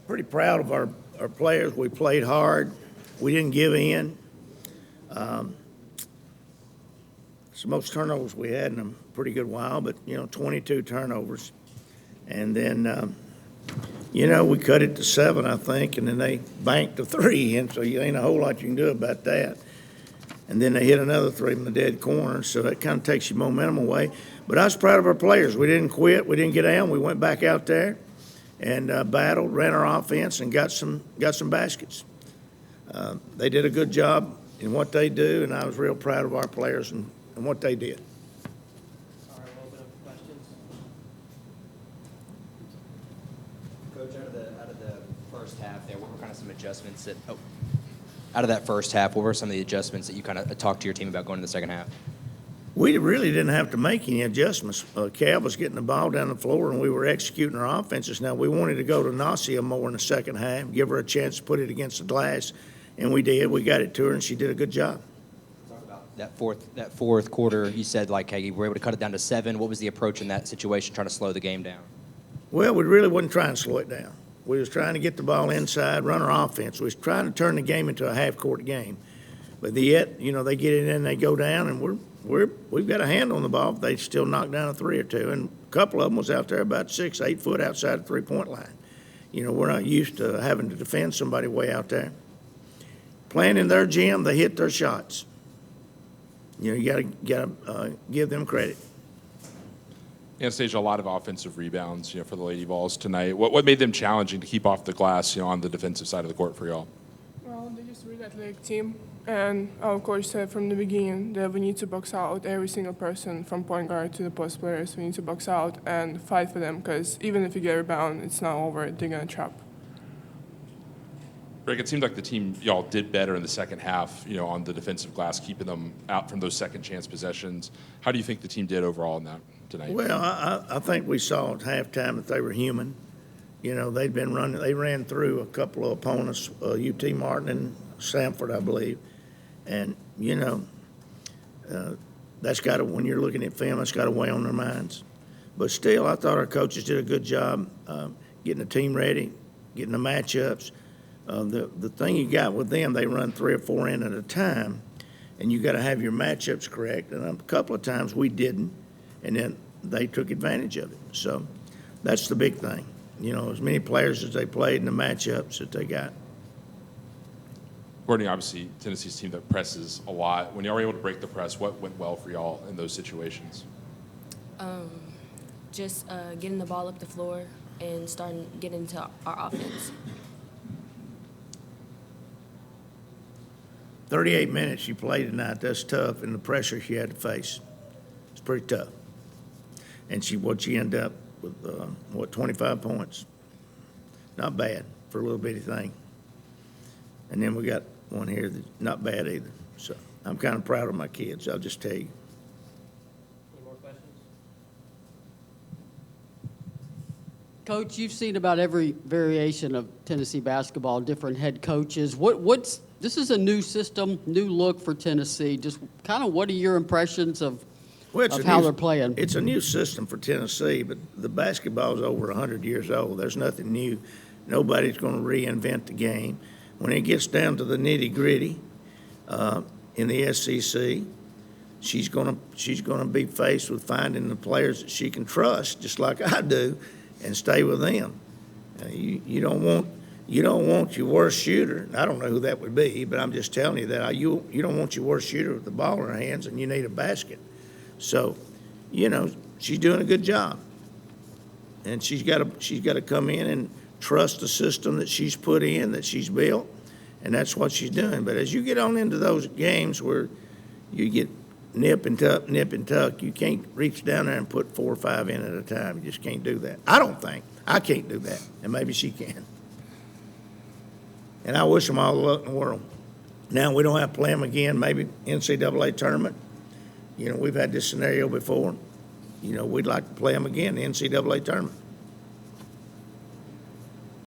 pretty proud of our players. We played hard. We didn't give in. It's the most turnovers we had in a pretty good while, but, 22 turnovers. And then, we cut it to 7, I think, and then they banked to 3, and so you ain't a whole lot you can do about that. And then they hit another 3 from the dead corner, so that kind of takes your momentum away. But I was proud of our players. We didn't quit. We didn't get down. We went back out there and battled, ran our offense, and got some baskets. They did a good job in what they do, and I was real proud of our players and what they did. All right, we'll open up for questions. Coach, out of the first half there, what were kind of some adjustments that out of that first half, what were some of the adjustments that you kind of talked to your team about going into the second half? We really didn't have to make any adjustments. Cal was getting the ball down the floor, and we were executing our offenses. Now, we wanted to go to Anastasia more in the second half, give her a chance to put it against the glass, and we did. We got it to her, and she did a good job. Talk about that fourth quarter. You said, hey, you were able to cut it down to 7. What was the approach in that situation, trying to slow the game down? Well, we really wasn't trying to slow it down. We was trying to get the ball inside, run our offense. We was trying to turn the game into a half-court game. But yet, they get it in and they go down, and we've got a hand on the ball. They still knock down a 3 or 2, and a couple of them was out there about 6, 8 foot outside the three-point line. We're not used to having to defend somebody way out there. Playing in their gym, they hit their shots. You gotta give them credit. Anastasia, a lot of offensive rebounds, for the Lady Vols tonight. What made them challenging to keep off the glass, on the defensive side of the court for y'all? Well, they're just a really athletic team, and our coach said from the beginning that we need to box out every single person from point guard to the post players. We need to box out and fight for them, because even if you get a rebound, it's not over. They're gonna trap. Greg, it seemed like the team, y'all did better in the second half, on the defensive glass, keeping them out from those second chance possessions. How do you think the team did overall in that tonight? Well, I think we saw at halftime that they were human. They'd been running. They ran through a couple of opponents, UT Martin and Samford, I believe. And, that's got to, when you're looking at film, that's got to weigh on their minds. But still, I thought our coaches did a good job getting the team ready, getting the matchups. The thing you got with them, they run 3 or 4 in at a time, and you got to have your matchups correct. And a couple of times we didn't, and then they took advantage of it. So that's the big thing. As many players as they played and the matchups that they got. Courtney, obviously, Tennessee's team that presses a lot. When y'all were able to break the press, what went well for y'all in those situations? Just getting the ball up the floor and starting getting into our offense. 38 minutes she played tonight. That's tough, and the pressure she had to face. It's pretty tough. And she ended up with 25 points. Not bad for a little bitty thing. And then we got one here that's not bad either. So I'm kind of proud of my kids, I'll just tell you. Any more questions? Coach, you've seen about every variation of Tennessee basketball, different head coaches. This is a new system, new look for Tennessee. Just kind of what are your impressions of how they're playing? It's a new system for Tennessee, but the basketball is over 100 years old. There's nothing new. Nobody's going to reinvent the game. When it gets down to the nitty-gritty in the SEC, she's going to be faced with finding the players that she can trust, just like I do, and stay with them. You don't want your worst shooter. I don't know who that would be, but I'm just telling you that you don't want your worst shooter with the ball in her hands, and you need a basket. So, she's doing a good job, and she's got to come in and trust the system that she's put in, that she's built, and that's what she's doing. But as you get on into those games where you get nip and tuck, you can't reach down there and put 4 or 5 in at a time. You just can't do that. I don't think. I can't do that, and maybe she can. And I wish them all the luck in the world. Now, we don't have to play them again, maybe NCAA tournament. We've had this scenario before. We'd like to play them again, the NCAA tournament.